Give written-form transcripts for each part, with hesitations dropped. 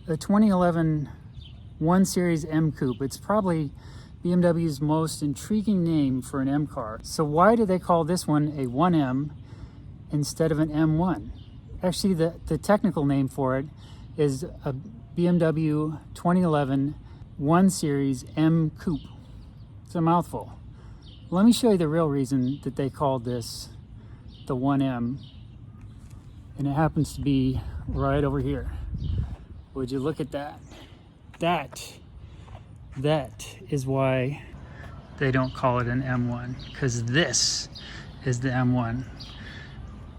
The 2011 1 Series M Coupe. It's probably BMW's most intriguing name for an M car. So why do they call this one a 1M instead of an M1? Actually, the technical name for it is a BMW 2011 1 Series M Coupe. It's a mouthful. Let me show you the real reason that they called this the 1M. And it happens to be right over here. Would you look at that? That is why they don't call it an M1, because this is the M1.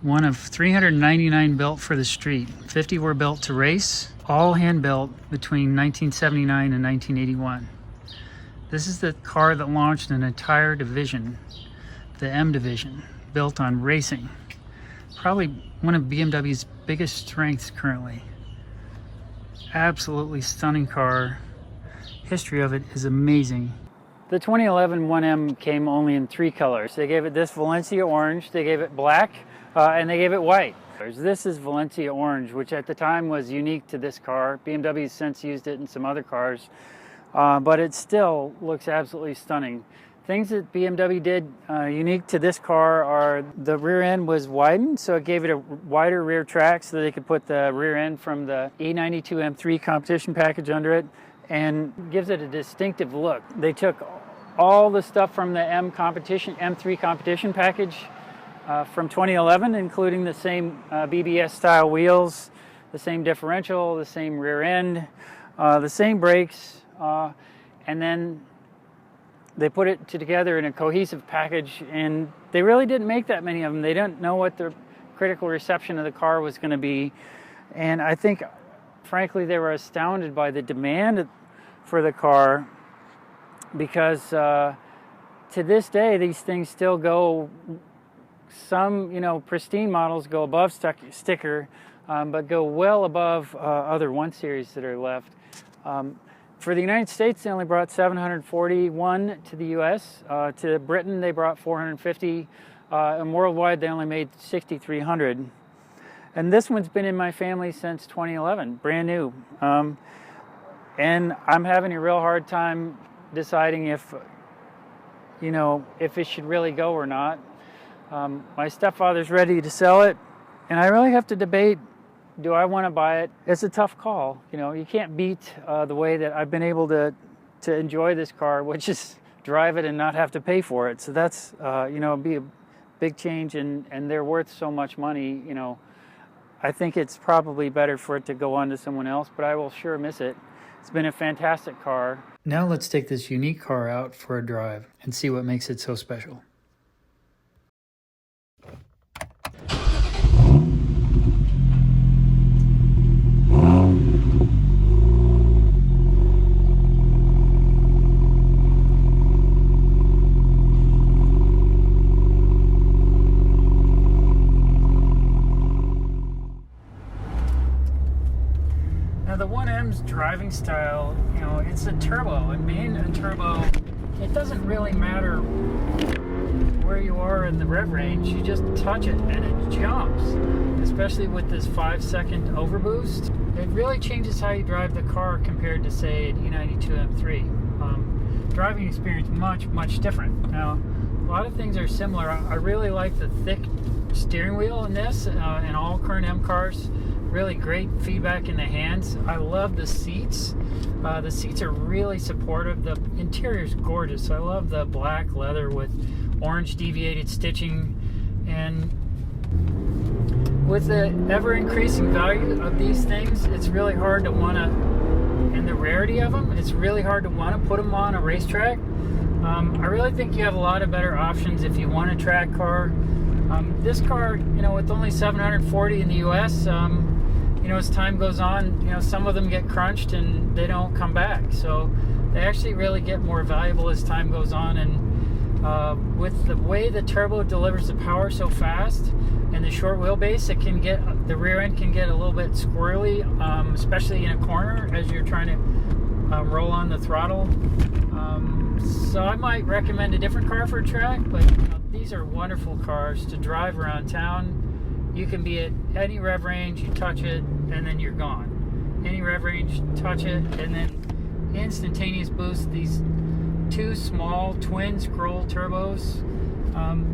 One of 399 built for the street. 50 were built to race, all hand built between 1979 and 1981. This is the car that launched an entire division, the M division, built on racing. Probably one of BMW's biggest strengths currently. Absolutely stunning car. History of it is amazing. The 2011 1M came only in 3 colors. They gave it this Valencia orange, they gave it black, and they gave it white. This is Valencia orange, which at the time was unique to this car. BMW's since used it in some other cars, but it still looks absolutely stunning. Things that BMW did unique to this car are the rear end was widened, so it gave it a wider rear track so that they could put the rear end from the E92 M3 competition package under it, and gives it a distinctive look. They took all the stuff from the M3 competition package from 2011, including the same BBS style wheels, the same differential, the same rear end, the same brakes, and then they put it together in a cohesive package, and they really didn't make that many of them. They didn't know what the critical reception of the car was going to be, and I think frankly they were astounded by the demand for the car, because to this day these things still go, some pristine models go above sticker, but go well above other 1 Series that are left. For the United States, they only brought 741 to the US. To Britain, they brought 450, and worldwide they only made 6,300. And this one's been in my family since 2011, brand new. And I'm having a real hard time deciding if it should really go or not. My stepfather's ready to sell it, and I really have to debate, do I want to buy it? It's a tough call. You can't beat the way that I've been able to enjoy this car, which is drive it and not have to pay for it. So that's, be a big change, and they're worth so much money. I think it's probably better for it to go on to someone else, but I will sure miss it. It's been a fantastic car. Now let's take this unique car out for a drive and see what makes it so special. Now the 1M's driving style, it's a turbo, and being a turbo, it doesn't really matter where you are in the rev range. You just touch it and it jumps, especially with this 5-second overboost. It really changes how you drive the car compared to, say, an E92 M3. Driving experience much different. Now, a lot of things are similar. I really like the thick steering wheel in this, and all current M cars. Really great feedback in the hands. I love the seats. The seats are really supportive. The interior is gorgeous. I love the black leather with orange deviated stitching, and with the ever-increasing value of these things, it's really hard to want to, and the rarity of them, it's really hard to want to put them on a racetrack. I really think you have a lot of better options if you want a track car. This car, with only 740 in the US, as time goes on, some of them get crunched and they don't come back. So they actually really get more valuable as time goes on. And with the way the turbo delivers the power so fast and the short wheelbase, the rear end can get a little bit squirrely, especially in a corner as you're trying to roll on the throttle. So I might recommend a different car for a track, but these are wonderful cars to drive around town. You can be at any rev range, you touch it, and then you're gone. any rev range, touch it, and then instantaneous boost. These two small twin scroll turbos.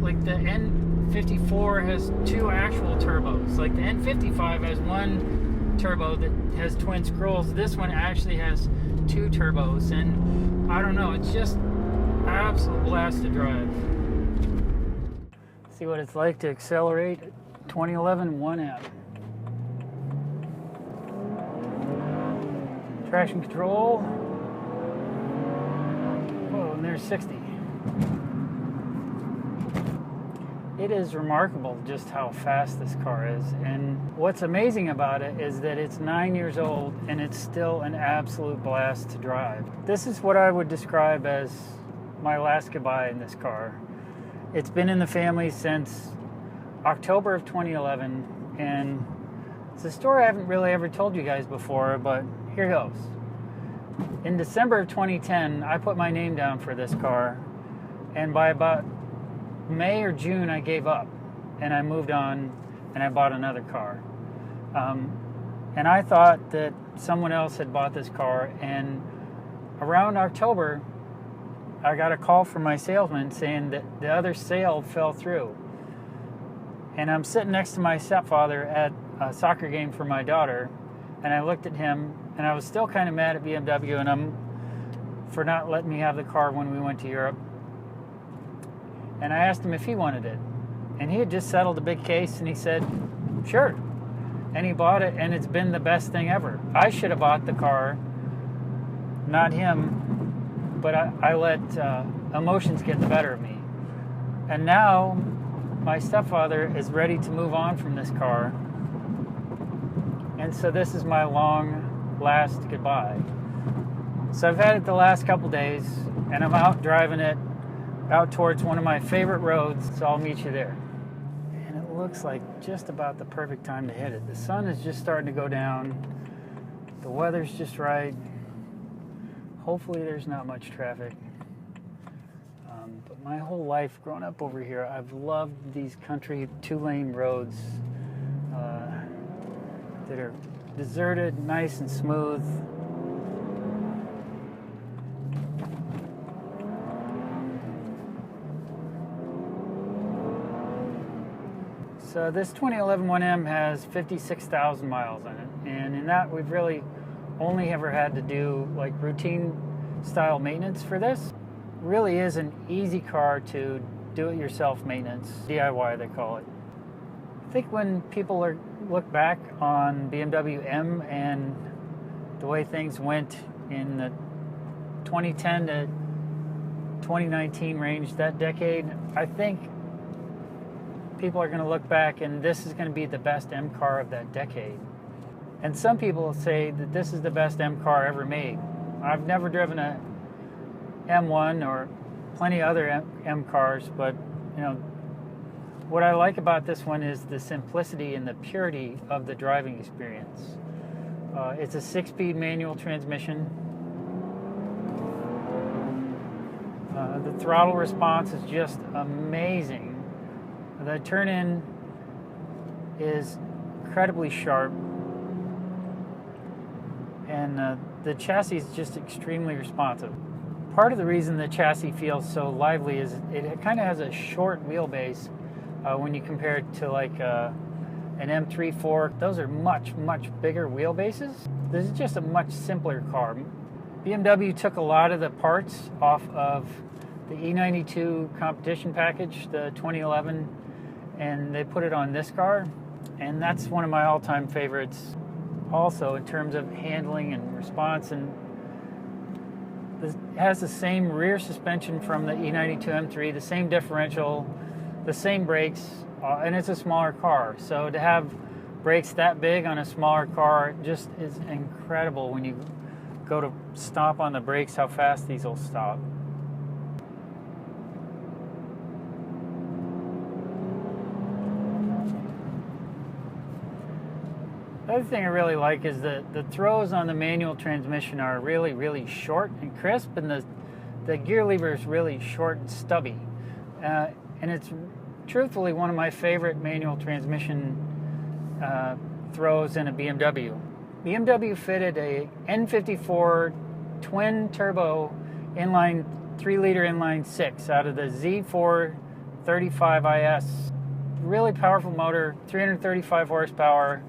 Like the N54 has two actual turbos. Like the N55 has one turbo that has twin scrolls. This one actually has two turbos, and I don't know, it's just absolute blast to drive. See what it's like to accelerate 2011 1M. Traction control. Whoa, and there's 60. It is remarkable just how fast this car is, and what's amazing about it is that it's 9 years old and it's still an absolute blast to drive. This is what I would describe as my last goodbye in this car. It's been in the family since October of 2011, and it's a story I haven't really ever told you guys before, but here goes. In December of 2010, I put my name down for this car, and by about May or June, I gave up and I moved on and I bought another car. And I thought that someone else had bought this car, and around October, I got a call from my salesman saying that the other sale fell through. And I'm sitting next to my stepfather at a soccer game for my daughter, and I looked at him, and I was still kind of mad at BMW and for not letting me have the car when we went to Europe. And I asked him if he wanted it. And he had just settled a big case, and he said, sure. And he bought it, and it's been the best thing ever. I should have bought the car, not him, but I let emotions get the better of me. And now my stepfather is ready to move on from this car. And so this is my long last goodbye. So I've had it the last couple days, and I'm out driving it out towards one of my favorite roads, so I'll meet you there. And it looks like just about the perfect time to hit it. The sun is just starting to go down. The weather's just right. Hopefully there's not much traffic. But my whole life growing up over here, I've loved these country two-lane roads that are deserted, nice and smooth. So this 2011 1M has 56,000 miles on it, and in that we've really only ever had to do like routine style maintenance for this. Really is an easy car to do-it-yourself maintenance, DIY they call it. I think when people look back on BMW M and the way things went in the 2010 to 2019 range, that decade, I think people are going to look back and this is going to be the best M car of that decade. And some people say that this is the best M car ever made. I've never driven a M1 or plenty of other M cars, but you know, what I like about this one is the simplicity and the purity of the driving experience. It's a 6-speed manual transmission. The throttle response is just amazing. The turn-in is incredibly sharp, and the chassis is just extremely responsive. Part of the reason the chassis feels so lively is it kind of has a short wheelbase when you compare it to like an M3-4. Those are much, much bigger wheelbases. This is just a much simpler car. BMW took a lot of the parts off of the E92 competition package, the 2011, and they put it on this car, and that's one of my all-time favorites also in terms of handling and response. And it has the same rear suspension from the E92 M3, the same differential, the same brakes, and it's a smaller car. So to have brakes that big on a smaller car just is incredible. When you go to stomp on the brakes, how fast these will stop. The other thing I really like is that the throws on the manual transmission are really, really short and crisp, and the gear lever is really short and stubby. And it's truthfully one of my favorite manual transmission throws in a BMW. BMW fitted a N54 twin turbo inline 3-liter inline 6 out of the Z435IS. Really powerful motor, 335 horsepower.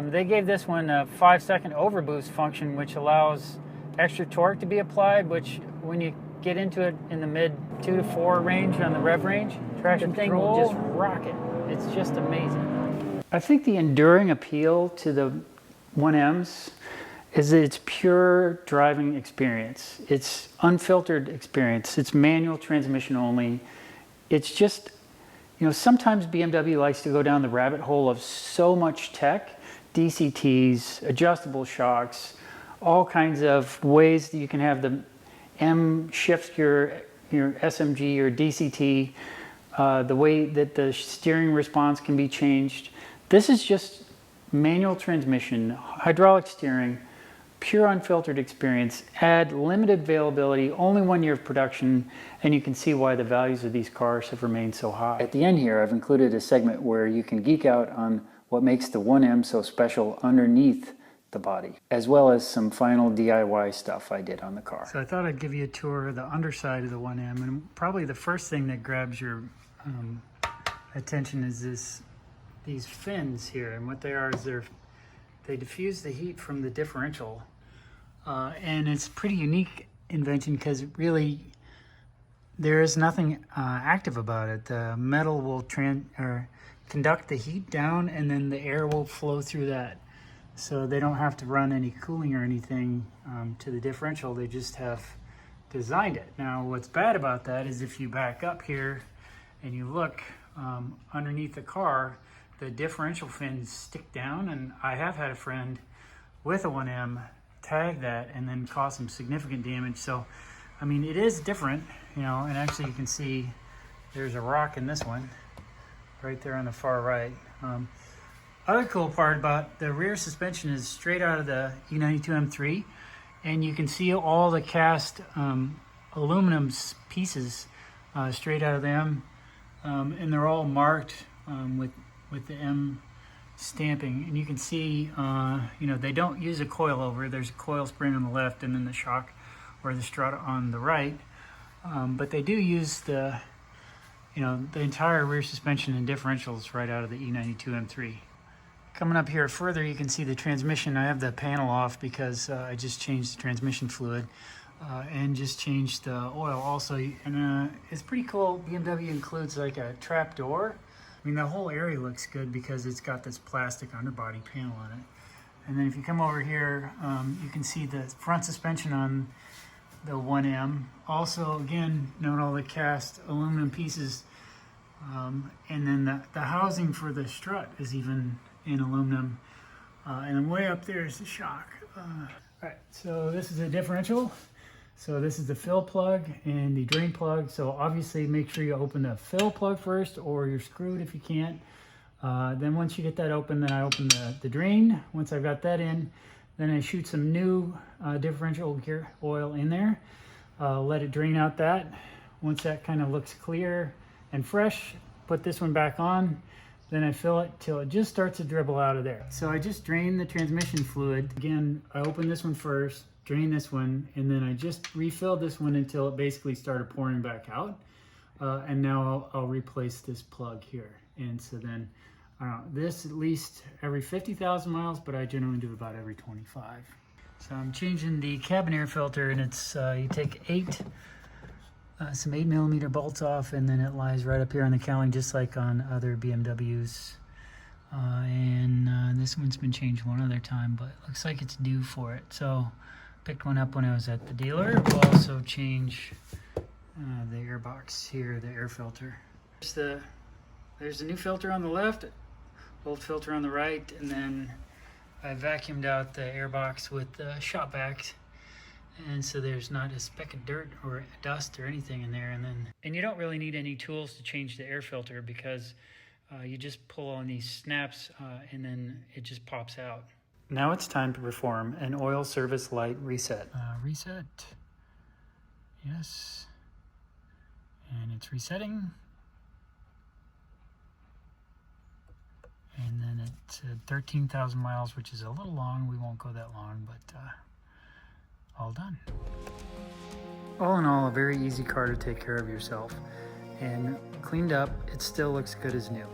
They gave this one a 5-second overboost function, which allows extra torque to be applied, which when you get into it in the mid 2 to 4 range on the rev range, traction thing will just rock it. It's just amazing. I think the enduring appeal to the 1Ms is its pure driving experience. It's unfiltered experience. It's manual transmission only. It's just, you know, sometimes BMW likes to go down the rabbit hole of so much tech, DCTs, adjustable shocks, all kinds of ways that you can have the M shift your SMG or DCT, the way that the steering response can be changed. This is just manual transmission, hydraulic steering, pure unfiltered experience, add limited availability, only 1 year of production, and you can see why the values of these cars have remained so high. At the end here, I've included a segment where you can geek out on what makes the 1M so special underneath the body, as well as some final DIY stuff I did on the car. So I thought I'd give you a tour of the underside of the 1M, and probably the first thing that grabs your attention is these fins here, and what they are is they diffuse the heat from the differential, and it's a pretty unique invention because really there is nothing active about it. The metal will conduct the heat down, and then the air will flow through that. So they don't have to run any cooling or anything to the differential. They just have designed it. Now, what's bad about that is if you back up here and you look underneath the car, the differential fins stick down, and I have had a friend with a 1M tag that and then cause some significant damage. So, I mean, it is different, you know, and actually you can see there's a rock in this one right there on the far right. Other cool part about the rear suspension is straight out of the E92 M3, and you can see all the cast aluminum pieces straight out of them, and they're all marked with the M stamping, and you can see you know, they don't use a coilover. There's a coil spring on the left and then the shock or the strut on the right, but they do use the entire rear suspension and differentials right out of the E92 M3. Coming up here further, you can see the transmission. I have the panel off because I just changed the transmission fluid and just changed the oil also. And it's pretty cool. BMW includes like a trap door. I mean, the whole area looks good because it's got this plastic underbody panel on it. And then if you come over here, you can see the front suspension on the 1M. Also, again, note all the cast aluminum pieces. And then the housing for the strut is even in aluminum. And then way up there is the shock. All right, so this is a differential. So this is the fill plug and the drain plug. So obviously make sure you open the fill plug first, or you're screwed if you can't. Then once you get that open, then I open the drain. Once I've got that in, then I shoot some new differential gear oil in there. Let it drain out that. Once that kind of looks clear and fresh, put this one back on. Then I fill it till it just starts to dribble out of there. So I just drain the transmission fluid. Again, I open this one first, drain this one, and then I just refilled this one until it basically started pouring back out. And now I'll replace this plug here. And so then, I don't know, this at least every 50,000 miles, but I generally do about every 25. So I'm changing the cabin air filter, and it's, you take some 8mm bolts off, and then it lies right up here on the cowling, just like on other BMWs. This one's been changed one other time, but it looks like it's due for it. So picked one up when I was at the dealer. We'll also change the air box here, the air filter. There's the new filter on the left, old filter on the right, and then I vacuumed out the air box with the shop vac. And so there's not a speck of dirt or dust or anything in there. And you don't really need any tools to change the air filter because you just pull on these snaps and then it just pops out. Now it's time to perform an oil service light reset. Reset. Yes. And it's resetting. And then it said 13,000 miles, which is a little long. We won't go that long, but all done. All in all, a very easy car to take care of yourself. And cleaned up, it still looks good as new.